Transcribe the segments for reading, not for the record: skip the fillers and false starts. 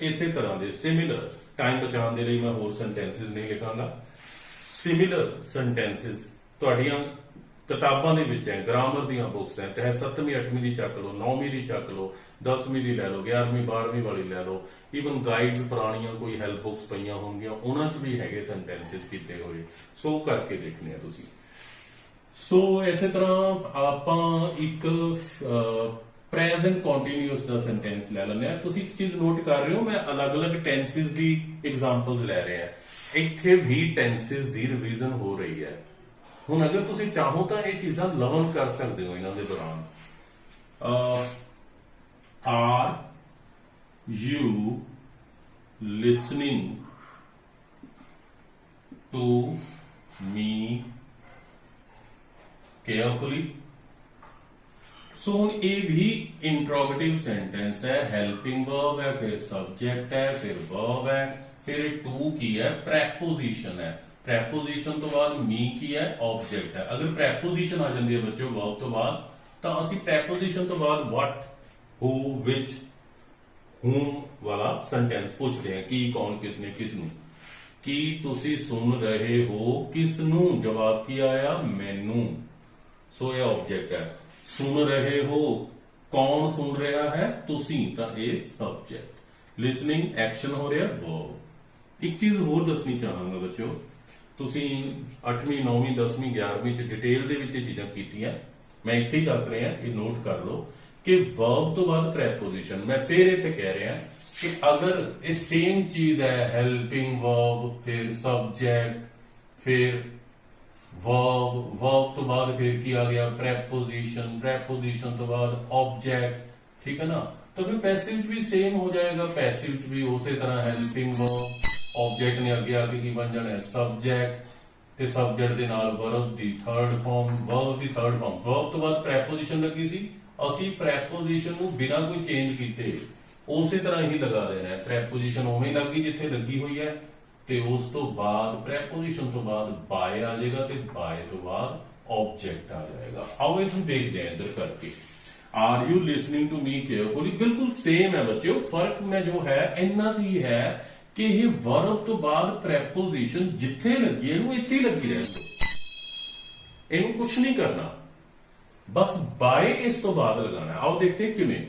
इसे तरह के सिमिलर, टाइम बचाने के लिए मैं होर सेंटेंसिस नहीं लिखांगा। सिमिलर सेंटेंसिस तुहाडियां किताबां दे विच है, ग्रामर दी बुक्स है, चाहे 7वीं 8वीं दी चक लो, 9वीं दी चक लो, 10वीं दी लै लो, 11वीं 12वीं वाली लै लो, ईवन गाइड्स पुरानियां कोई हैल्प बुक्स पईयां होंगियां उन्हां च भी हैगे सेंटेंसिस कीते हुए, सो करके देखने आ तुसीं। सो इसे तरह आपां एक प्रेजेंट कॉन्टीन्यूअस का सेंटेंस लै लैंदे आ। तुसीं एक चीज नोट कर रहे हो, मैं अलग अलग टेंसिस की एग्जाम्पल लै रहे हैं, इत्थे भी टेंसिस की रिवीजन हो रही है। हुण अगर तुसीं चाहो तो ये चीज़ां लर्न कर सकते हो इन्हां दे दौरान। Are you listening to me carefully. So हुण ये भी इंट्रोगेटिव सेंटेंस है, हेल्पिंग वर्ब है, फिर सब्जेक्ट है, फिर वर्ब है, फिर टू की है, प्रेपोजिशन है। प्रेपोजिशन तो बाद मी की है, ऑब्जेक्ट है। अगर प्रेपोजिशन आ जाती है बच्चों वर्ब तो बाद, तो असं प्रेपोजिशन तो बाद वट, हु, विच, हूम वाला सेंटेंस पूछते हैं, की, कौन, किसने, किसनू। की तुसी सुन रहे हो, किसनू, जवाब की आया, मैनू, सो यह ऑब्जेक्ट है। सुन रहे हो, कौन सुन रहा है, तुसी, तो ये सब्जेक्ट। लिसनिंग एक्शन हो रहा है, वर्ब। एक चीज होर दसनी चाहांगा बच्चों, तुसी 8वीं 9वीं 10वीं 11वीं च डिटेल दे विच चीजां कीतियां, मैं इत्थे ही दस रहा, ये नोट कर लो कि वर्ब तो बाद प्रेपोजिशन। मैं फिर इत्थे कह रहा कि अगर ये सेम चीज है, हेल्पिंग वर्ब, फिर सब्जेक्ट, फिर वर्ब, वर्ब तो बाद फिर की आ गया प्रेपोजिशन, प्रेपोजिशन तो बाद ऑब्जेक्ट, ठीक है ना। तो फिर पैसिव भी सेम हो जाएगा, पैसिव भी उसी तरह हेल्पिंग वर्ब, ऑब्जेक्ट ने अगे आके की बन जाना है सब्जेक्ट, ते सब्जेक्ट दे नाल वर्ब दी थर्ड फॉर्म, वर्ब दी थर्ड फॉर्म। वर्ब तो बाद प्रेपोजिशन लगी सी, असी प्रेपोजिशन नूं बिना कोई चेंज कीते उसी तरह ही लगा देना है। प्रेपोजिशन उवें लगी जिथे लगी हुई है, ते उस तो बाद प्रेपोजिशन तो बाद बाय आ जाएगा, ते बाय तो बाद ऑब्जेक्ट आ जाएगा। आओ इसमें देखते हैं इधर करके। Are you listening to me carefully, बिल्कुल सेम है बच्चों, फर्क में जो है इन्ना ही है कि ये वर्ब तो बाद प्रेपोजिशन जिथे लगी है इत्थे ही लगी रहती, इनू कुछ नहीं करना, बस बाय इस तो बाद लगाना है। आओ देखते हैं किवें।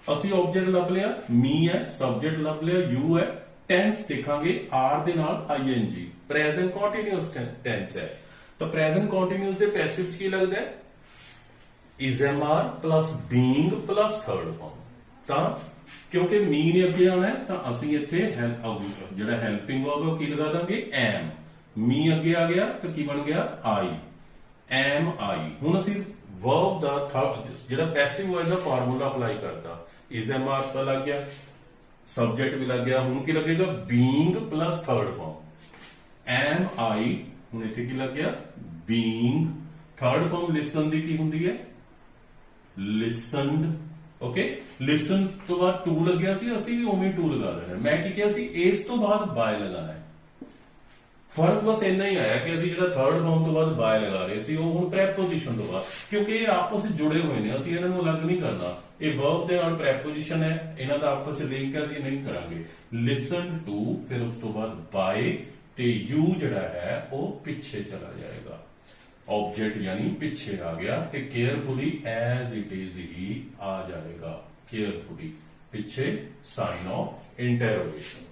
असी ऑब्जेक्ट लभ लिया, मी है, सब्जेक्ट लभ लिया, यू है, टेंस देखांगे आर दे नाल आईएनजी, प्रेजेंट कॉन्टीन्यूअस टेंस है। तो प्रेजेंट कॉन्टीन्यूअस दे पैसिव की लगता है is am are plus being plus third form. तो क्योंकि मी ने अगे आना है तो असं इतने जो हेल्पिंग वर्ब है की लगा देंगे एम। मी अगे आ गया तो की बन गया आई, एम आई। हुण असीं वर्ब का जो पैसिव वर्ब का फार्मूला अप्लाई करता, इज एम आर तो लग गया, सब्जेक्ट भी लग गया, हुण की लगेगा being plus third form am I. हुण इत्थे की लग गया बीइंग, थर्ड फॉर्म लिसन दी की हुंदी है लिसनड। ओके, लिसन तो बाद टू लग गया सी, असी भी उवें टू लगा देना। मैं की किया सी इस तो बाद बाय लगाना है। फर्क बस इन्ना ही आया कि असी जो थर्ड फॉर्म तो बाद बाय लगा रहे सी, वो हुण प्रेपोजिशन तो बाद, क्योंकि ये आपस में जुड़े हुए हैं, असी इन्हां नूं अलग नहीं करना। ये वर्ब दे नाल प्रेपोजिशन है, इन्हां दा आपस में लिंक है, असी नहीं करांगे। लिसन टू, फिर उस तो बाद बाय, ते यू जिहड़ा है वो पिछे चला जाएगा, ऑब्जेक्ट यानी पीछे आ गया, ते केयरफुली एज इट इज ही आ जाएगा, केयरफुली पीछे साइन ऑफ इंटरोगेशन।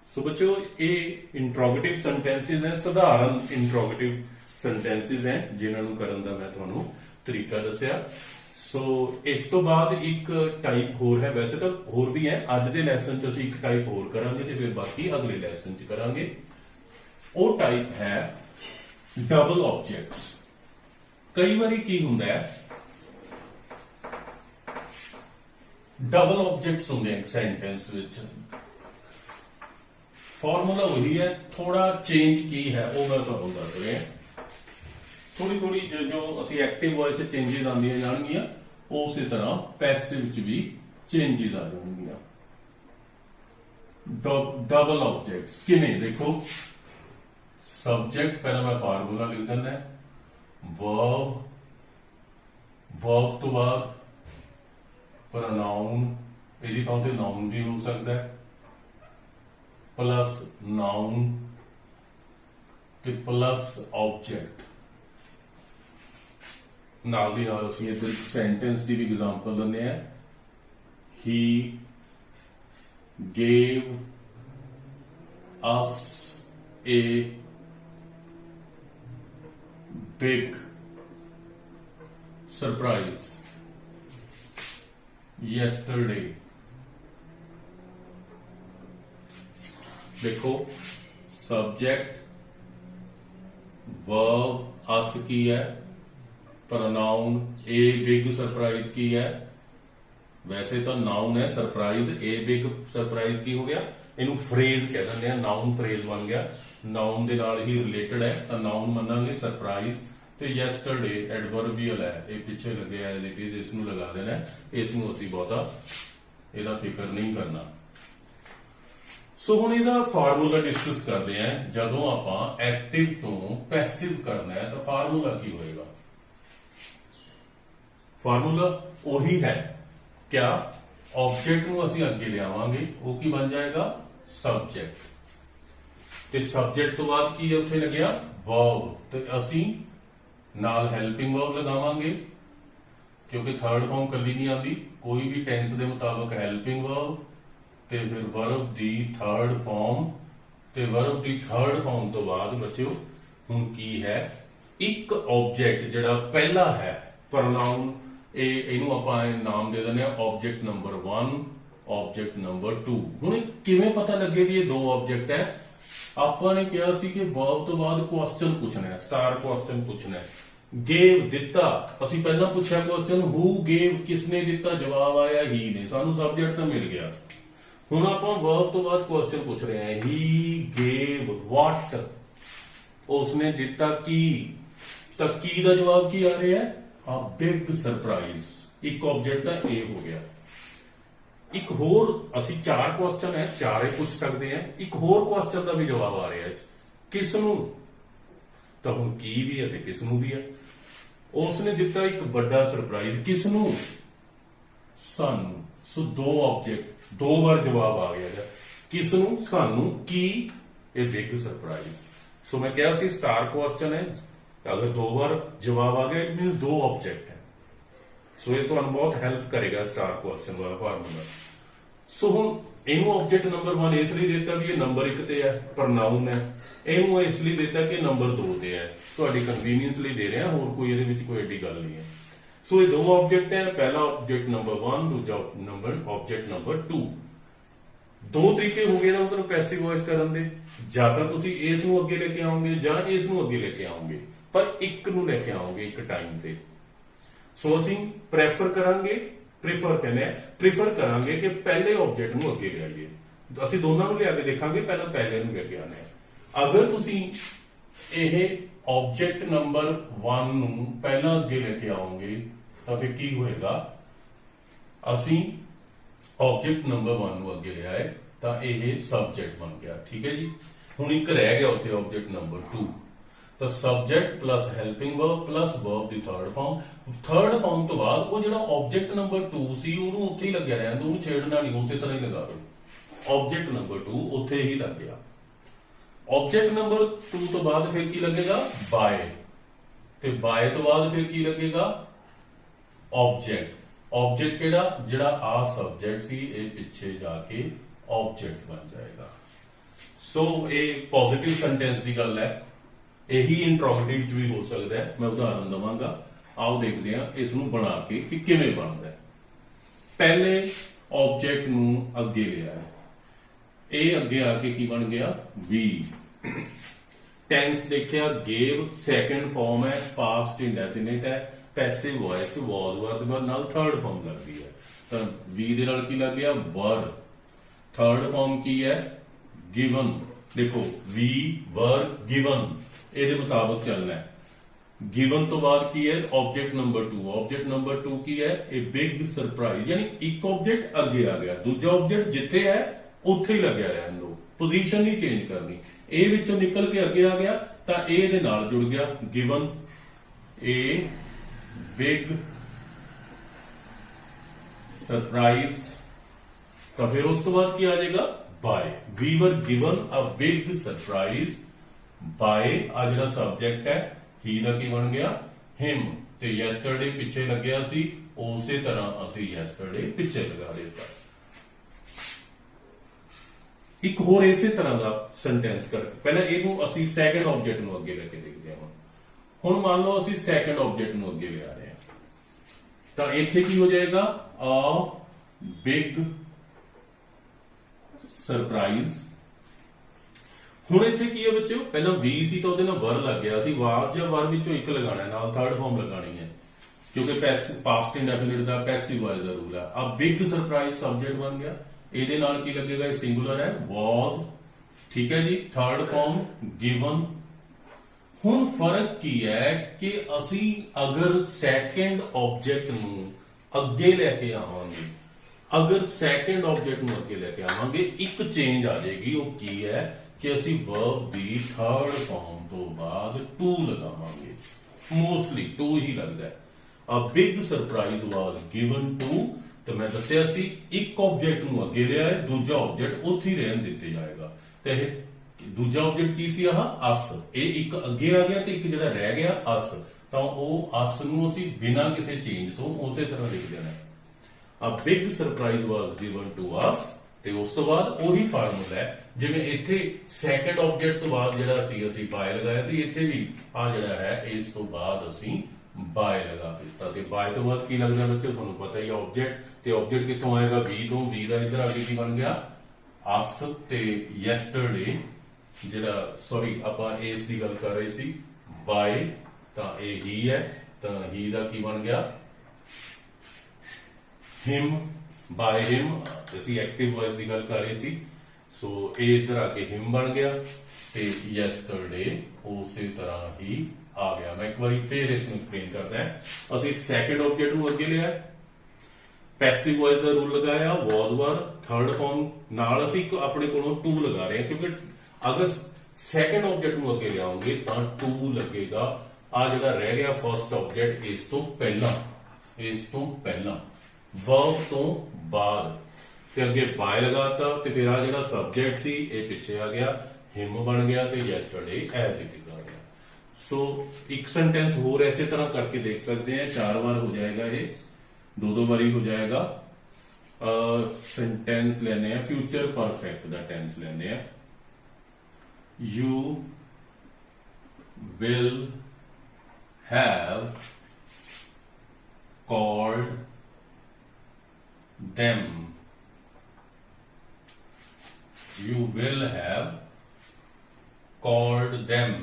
सो बच्चों ये इंट्रोगेटिव सेंटेंसेस हैं, साधारण इंट्रोगेटिव सेंटेंसेस हैं जिन्होंने करन दा मैं तुहानू तरीका दस्या। सो इस तो बाद एक टाइप होर है, वैसे तो होर भी है, अज दे लैसन च असीं एक टाइप होर करांगे ते फिर बाकी अगले लैसन च करांगे। वो टाइप है डबल ऑब्जेक्ट्स। कई बारी की हुंदा है डबल ऑब्जेक्ट्स होंगे एक सेंटेंस विच, फॉर्मूला वही है, थोड़ा चेंज की है वो मैं तुहानू दस रहा। थोड़ी थोड़ी जो असी एक्टिव वॉइस चेंजेस आंदियां जाणगियां, उस तरह पैसिव च भी चेंजेस आ जाएंगियां। डबल ऑब्जेक्ट्स किवें देखो, सब्जेक्ट पहले मैं फार्मूला लिख देना है, वर्ब, वर्ब तो बाद प्रोनाउन, इसकी थां ते नाउन भी हो सकता है, प्लस नाउन ते प्लस ऑब्जेक्ट। नाल दी नाल असीं इधर सेंटेंस की भी एग्जाम्पल लेने हैं। He gave us a big surprise yesterday। देखो सब्जेक्ट वर्ब अस की है, प्रोनाउन ए बिग सरप्राइज की है। वैसे तो नाउन है सरप्राइज, ए बिग सरप्राइज की हो गया, इनू फ्रेज कह देंगे, नाउन फ्रेज बन गया, नाउन दे नाल ही रिलेटेड है तो नाउन मनांगे सरप्राइज। तो यस्टरडे एडवर्बियल है, ये पिछे लगे एज इट इज, इसनू लगा देना, इसनू असीं बहुता इहदा फिक्र नहीं करना। सो हुण इहदा फार्मूला डिस्कस करते हैं। जदों आपां एक्टिव तो पैसिव करना है तो फार्मूला की होएगा? फार्मूला वही है, क्या ऑब्जेक्ट नूं असीं अगे लियावांगे, वो की बन जाएगा सब्जेक्ट, ते सब्जेक्ट तो बाद की है उत्थे लग्या वर्ब, तो असीं नाल हेल्पिंग वर्ब लगावांगे क्योंकि थर्ड फॉर्म कली नहीं आती, कोई भी टेंस के मुताबिक हेल्पिंग वर्ब ते फिर वर्ब दी थर्ड फॉर्म, ते वर्ब दी थर्ड फॉर्म तो बाद बच्चों हुण की है एक ऑब्जेक्ट जिहड़ा पहला है प्रोनाउन, इहनूं आपां नाम दे दिंदे आ ऑब्जेक्ट नंबर 1 ऑब्जेक्ट नंबर 2। हुण किवें पता लगे भी ये दो ऑब्जेक्ट है? आपां ने कहा सी कि वर्ब तो बाद क्वेश्चन पूछना है, स्टार क्वेश्चन पूछना है। गेव दिता, असीं पहला पूछा क्वेश्चन हु गेव, किसने दिता, जवाब आया ही ने, सानू सब्जेक्ट तो मिल गया। हुण आपां वर्ब तो बाद क्वेश्चन पूछ रहे हैं, ही गेव व्हाट, उसने दिता की, तो की दा जवाब की आ रहा है आ बिग सरप्राइज। एक ऑब्जेक्ट का ए हो गया। एक होर असीं चार क्वेश्चन है, चारे पूछ सकते हैं, एक होर क्वेश्चन का भी जवाब आ रहा है किसनू, तो हुण की भी है ते किसनू भी है। उसने दिता एक बड़ा सरप्राइज, किसनू, सानू। सो दो ऑब्जेक्ट, दो बार जवाब आ गया, किसनू, सानू, की, ये बिग सरप्राइज। सो मैं क्या सी स्टार क्वेश्चन है, अगर दो बार जवाब आ गया इट मीन दो ऑब्जेक्ट है। सो ये तो बहुत हेल्प करेगा स्टार क्वेश्चन वाला फार्मूला। सो हुण इनू ऑब्जेक्ट नंबर 1 इसलिए देता भी ये नंबर 1 ते है, प्रोनाउन है, इनू इसलिए देता कि नंबर 2 ते है, तुहाडी कन्वीनियंस लिए दे रहे हैं, होर कोई इहदे विच कोई एडी गल नहीं है। सो ये दो ऑब्जेक्ट है, पहला ऑब्जेक्ट नंबर 1, दूजा नंबर ऑब्जेक्ट नंबर 2। दो तरीके हो गए ना मतलब पैसिव वॉइस करन दे, जां तां तुसीं इस नूं अगे लेके आओगे जां इस नूं अगे लेके आओगे, पर एक नूं लेके आओगे एक टाइम ते। सो असीं प्रेफर करांगे, प्रीफर करांगे कि पहले ऑब्जेक्ट नूं अगे ले आइए। असीं दोनों नूं लिया के देखांगे, पहला पहले नूं लेके आने। अगर तुसीं इह ऑब्जेक्ट नंबर 1 नूं पहला अगे लेके आओगे तो फिर की होएगा, असीं ऑब्जेक्ट नंबर 1 नूं अगे ले आए तो यह सब्जेक्ट बन गया। ठीक है जी। हुण एक रह गया उत्थे ऑब्जेक्ट नंबर 2, तो subject plus helping verb plus verb दी थर्ड फॉर्म तो बाद वो जिहड़ा ऑब्जेक्ट नंबर 2 सी उहनूं उत्थे ही लग्या रहन दो, छेड़ना नहीं, उसे तरह ही लगा दो। ऑब्जेक्ट नंबर 2 उत्थे ही लग गया। ऑब्जेक्ट नंबर 2 तो बाद फिर की लगेगा बाय, ते बाय तो बाद फिर की लगेगा ऑब्जेक्ट। ऑब्जेक्ट केड़ा, जिहड़ा आ सब्जेक्ट सी ये पिछे जाके ऑब्जेक्ट बन जाएगा। सो ये पॉजिटिव सेंटेंस की गल है, यही इंट्रोगेटिव भी हो सकता है। मैं उदाहरण दवांगा, आओ देखते हैं इसनूं बना के कि किवें बनदा है। पहले ऑब्जेक्ट नूं अगे लिया है, ए अगे आके की बन गया बी। टेंस देखिया गेव, सेकंड फॉर्म है, पास्ट इंडेफिनिट है, पैसिव वॉइस वॉज वर्ब नाल थर्ड फॉर्म लगती है, तो वी दे नाल की लग गया वर। थर्ड फॉर्म की है गिवन, देखो वी वर गिवन, ये मुताबिक चलना है। गिवन तो बाद की है ऑब्जेक्ट नंबर 2, ऑब्जेक्ट नंबर 2 की है ए बिग सरप्राइज, यानी एक ऑब्जेक्ट अगे आ गया, दूजा ऑब्जेक्ट जिथे है उत्थे ही लग्या रहन दो, पोजीशन नहीं चेंज करनी। ए विचों निकल के अगे आ गया तो ए दे नाल जुड़ गया गिवन ए बिग सरप्राइज, तो फिर उस तो बाद की आ जाएगा by we were given a big surprise by आ जिहड़ा सब्जेक्ट है ही दा की बन गया हिम ते यस्टरडे पिछे लग्या सी उसे तरह असी यस्टरडे पिछे लगा देता एक होर इसे तरह का सेंटेंस करके पहले इनू असी सैकेंड ऑब्जेक्ट नूं अगे लेके देखते हैं हुण मान लो असी सैकेंड ऑब्जेक्ट नूं अगे ले आ रहे हैं तो इत्थे की हो जाएगा अ बिग सरप्राइज हुण इत्थे की है बच्चों पहले वी सी तो ਉਹਦੇ ਨਾਲ वर लग गया सी वाज ਜਾਂ वर ਵਿੱਚੋਂ ਇੱਕ ਲਗਾਣਾ ਨਾਲ थर्ड फॉर्म लगानी है क्योंकि पास्ट इंडेफिनिट ਦਾ पैसिव वॉइस ਦਾ रूल है अब बिग सरप्राइज सब्जेक्ट बन गया ਇਹਦੇ ਨਾਲ ਕੀ ਲੱਗੇਗਾ ਸਿੰਗੂਲਰ ਹੈ was ਠੀਕ ਹੈ ਜੀ ਥਰਡ ਫਾਰਮ given ਹੁਣ ਫਰਕ ਕੀ ਹੈ ਕਿ ਅਸੀਂ ਅਗਰ ਸੈਕੰਡ ਆਬਜੈਕਟ ਨੂੰ ਅੱਗੇ ਲੈ ਕੇ ਆਵਾਂਗੇ ਅਗਰ ਸੈਕੰਡ ਆਬਜੈਕਟ ਨੂੰ ਅੱਗੇ ਲੈ ਕੇ ਆਵਾਂਗੇ ਇੱਕ ਚੇਂਜ ਆ ਜਾਏਗੀ ਉਹ ਕੀ ਹੈ ਕਿ ਅਸੀਂ verb ਦੀ ਥਰਡ ਫਾਰਮ ਤੋਂ ਬਾਅਦ to ਲਗਾਵਾਂਗੇ ਮੋਸਟਲੀ to ਹੀ ਲੱਗਦਾ ਹੈ a big surprise was given to तो मैं दसिया सी एक ऑब्जेक्ट ਨੂੰ ਅੱਗੇ ਲਿਆ ਹੈ ਦੂਜਾ ਆਬਜੈਕਟ ਉੱਥੇ ਹੀ ਰਹਿਣ ਦਿੱਤੇ ਜਾਏਗਾ ਤੇ ਇਹ ਦੂਜਾ ਆਬਜੈਕਟ ਕੀ ਸੀ ਆਹ ਅਸ ਇਹ ਇੱਕ ਅੱਗੇ ਆ ਗਿਆ ਤੇ ਇੱਕ ਜਿਹੜਾ ਰਹਿ ਗਿਆ ਅਸ ਤਾਂ ਉਹ ਅਸ ਨੂੰ ਅਸੀਂ ਬਿਨਾਂ ਕਿਸੇ ਚੇਂਜ ਤੋਂ ਉਸੇ ਤਰ੍ਹਾਂ ਲਿਖ ਦੇਣਾ ਹੈ a big surprise was given to us ਤੇ ਉਸ ਤੋਂ ਬਾਅਦ ਉਹੀ ਫਾਰਮੂਲਾ ਹੈ ਜਿਵੇਂ ਇੱਥੇ ਸੈਕੰਡ ਆਬਜੈਕਟ ਤੋਂ ਬਾਅਦ ਜਿਹੜਾ ਸੀ ਅਸੀਂ ਬਾय ਲਗਾਇਆ ਸੀ ਇੱਥੇ ਵੀ ਆ ਜਿਹੜਾ ਹੈ ਇਸ ਤੋਂ ਬਾਅਦ ਅਸੀਂ बाय लगा दिता ते बाय तो बाद की लगदा बच्चों तुहानू पता ही ऑब्जेक्ट ते ऑब्जेक्ट कित्थों आएगा वी तो वी दा इधर आगे की बन गया अस ते यस्टरडे जेड़ा सॉरी आपां इस दी गल कर रहे सी बाय तां ए ही है तां ही दा की बन गया हिम बाय हिम ਅਸੀਂ एक्टिव वॉइस दी गल कर रहे सी सो ए इधर आके हिम बन गया ते यस्टरडे उसी तरह ही आ गया मैं एक बार फिर इसमें एक्सप्लेन करता है असि सैकंड ऑब्जेक्ट ਨੂੰ ਅੱਗੇ ਲਿਆ ਪੈਸਿਵ ਵॉइस ਦਾ ਰੂਲ ਲਗਾਇਆ was were ਥਰਡ ਫਾਰਮ ਨਾਲ ਅਸੀਂ ਆਪਣੇ ਕੋਲੋਂ to ਲਗਾ ਰਹੇ ਹਾਂ ਕਿਉਂਕਿ ਅਗਰ ਸੈਕੰਡ ਆਬਜੈਕਟ ਨੂੰ ਅੱਗੇ ਲਿਆਉਂਗੇ ਤਾਂ to ਲੱਗੇਗਾ ਆ ਜਿਹੜਾ ਰਹਿ ਗਿਆ ਫਰਸਟ ਆਬਜੈਕਟ ਇਸ ਤੋਂ ਪਹਿਲਾਂ verb ਤੋਂ ਬਾਅਦ ਤੇ ਅੱਗੇ by ਲਗਾਤਾ ਤੇ ਫਿਰ ਆ ਜਿਹੜਾ ਸਬਜੈਕਟ ਸੀ ਇਹ ਪਿੱਛੇ ਆ ਗਿਆ him ਬਣ ਗਿਆ ਤੇ yesterday as it is ਆ ਗਿਆ सो एक सेंटेंस और ऐसे तरह करके देख सकते हैं 4 बार हो जाएगा ये 2 बारी हो जाएगा सेंटेंस लेने हैं फ्यूचर परफेक्ट दा टेंस लेने हैं you will have called them you will have called them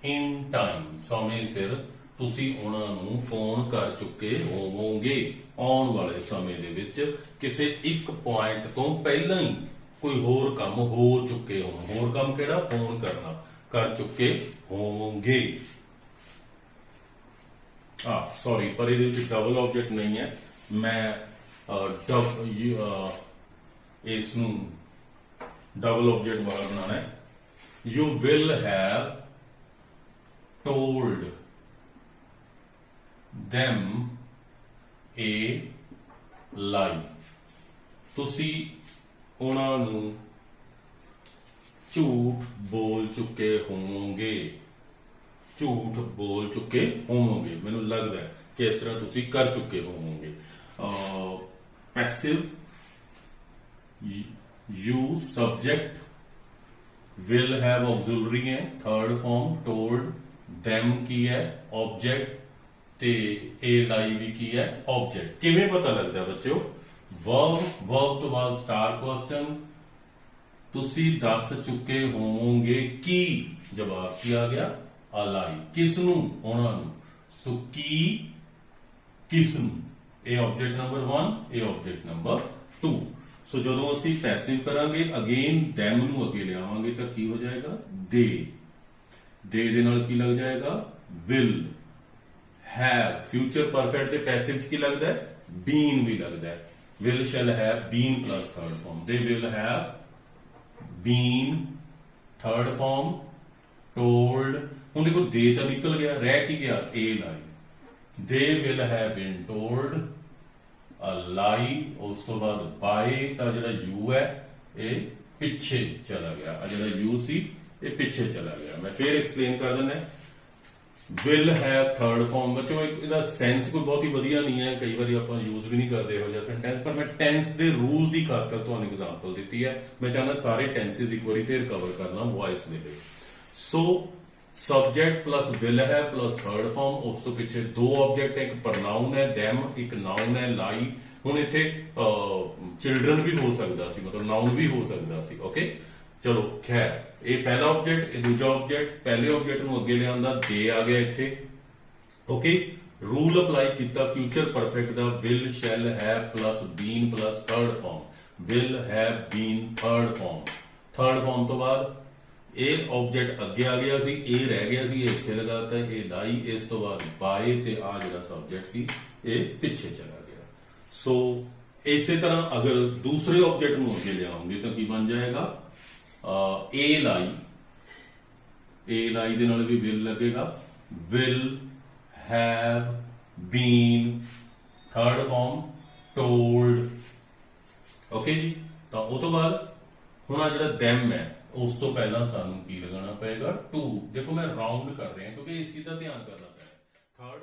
in time ਸਮੇਂ ਸਿਰ ਤੁਸੀਂ ਉਹਨਾਂ ਨੂੰ ਫੋਨ ਕਰ ਚੁੱਕੇ ਹੋਵੋਗੇ ਆਉਣ ਵਾਲੇ ਸਮੇਂ ਦੇ ਵਿੱਚ ਕਿਸੇ ਇੱਕ ਪੁਆਇੰਟ ਤੋਂ ਪਹਿਲਾਂ ਹੀ ਕੋਈ ਹੋਰ ਕੰਮ ਹੋ ਚੁੱਕੇ ਹੋਣ ਹੋਰ ਕੰਮ ਕਿਹੜਾ ਫੋਨ ਕਰਨਾ ਕਰ ਚੁੱਕੇ ਹੋਵੋਗੇ ਸੌਰੀ ਪਰ ਇਹਦੇ ਵਿੱਚ ਡਬਲ ਆਬਜੈਕਟ ਨਹੀਂ ਹੈ ਮੈਂ ਇਸ ਨੂੰ डबल ऑब्जेक्ट वाला बनाना है you will have told them a lie तुसी उन्हां नूं झूठ बोल चुके होवोगे झूठ बोल चुके होवोगे मैनूं लगदा है कि इस तरह तुसी कर चुके होवोगे passive you subject will have auxiliary है third form told them की है object ते a लाई भी की है object किवें पता लगता है बच्चों verb तो बाद star question तुसी दस चुके होवोगे की जवाब की आ गया अलाई किसनू उन्हां नूं सो की किसनू ए object number 1 a object number 2 सो जो ਅਸੀਂ ਪੈਸਿਵ ਕਰਾਂਗੇ ਅਗੇਨ them ਨੂੰ ਅੱਗੇ ਲਿਆਵਾਂਗੇ ਤਾਂ ਕੀ ਹੋ ਜਾਏਗਾ ਦੇ ਦੇ ਨਾਲ ਕੀ ਲੱਗ ਜਾਏਗਾ will have future perfect ਤੇ ਪੈਸਿਵ ਕੀ ਲੱਗਦਾ ਹੈ been ਵੀ ਲੱਗਦਾ ਹੈ will shall have been plus third form they will have been third form told ਹੁਣ ਦੇਖੋ ਦੇ ਤਾਂ ਨਿਕਲ ਗਿਆ ਰਹਿ ਕੀ ਗਿਆ a line they will have been told लाई उस तो बाद बाय का जो यू है ये पिछे चला गया, जो यू सी ये पिछे चला गया। मैं फिर एक्सप्लेन कर दिना। विल हैव थर्ड फॉर्म, बच्चों इसका सेंस कोई बहुत ही वधिया नहीं है, कई बार आप यूज भी नहीं करते हो जिहा सेंटेंस, पर मैं टेंस के रूल की खातर तुहानूं एग्जाम्पल दी है। मैं चाहता सारे टेंसिस एक बार फिर कवर करना voice they which. So subject plus will है प्लस थर्ड फॉर्म, उस तो पिछे दो ऑब्जेक्ट है, एक प्रनाउन है दैम, एक नाउन है लाई। हुण इत्थे चिल्ड्रन भी हो सकता सी, मतलब नाउन भी हो सकता सी। ओके चलो खैर, ये पहला ऑब्जेक्ट, ये दूजा ऑब्जेक्ट, पहले ऑब्जेक्ट नूं अगे लिआंदा दे आ गया इत्थे। ओके रूल अप्लाई किया फ्यूचर परफेक्ट दा, will shall have plus been plus third form, will have been third form. Third form तो बाद ये ऑब्जेक्ट अगे आ गया सी, ये रह गया सी, ये इत्थे लगाता, ये लाई, इस तो बाद बाय ते आ जिहड़ा सब्जेक्ट सी ये पिछे चला गया। सो इसी तरह अगर दूसरे ऑब्जेक्ट नूं अगे लिआऊंगे तो की बन जाएगा ए लाई, ए लाई दे नाल भी विल लगेगा, will have been third form told. Okay जी, तो उस तो बाद हुण आ जिहड़ा दैम है उस तो पहला सानू की लगाना पएगा टू। देखो मैं राउंड कर रहा क्योंकि इस चीज का ध्यान करना है। थर्ड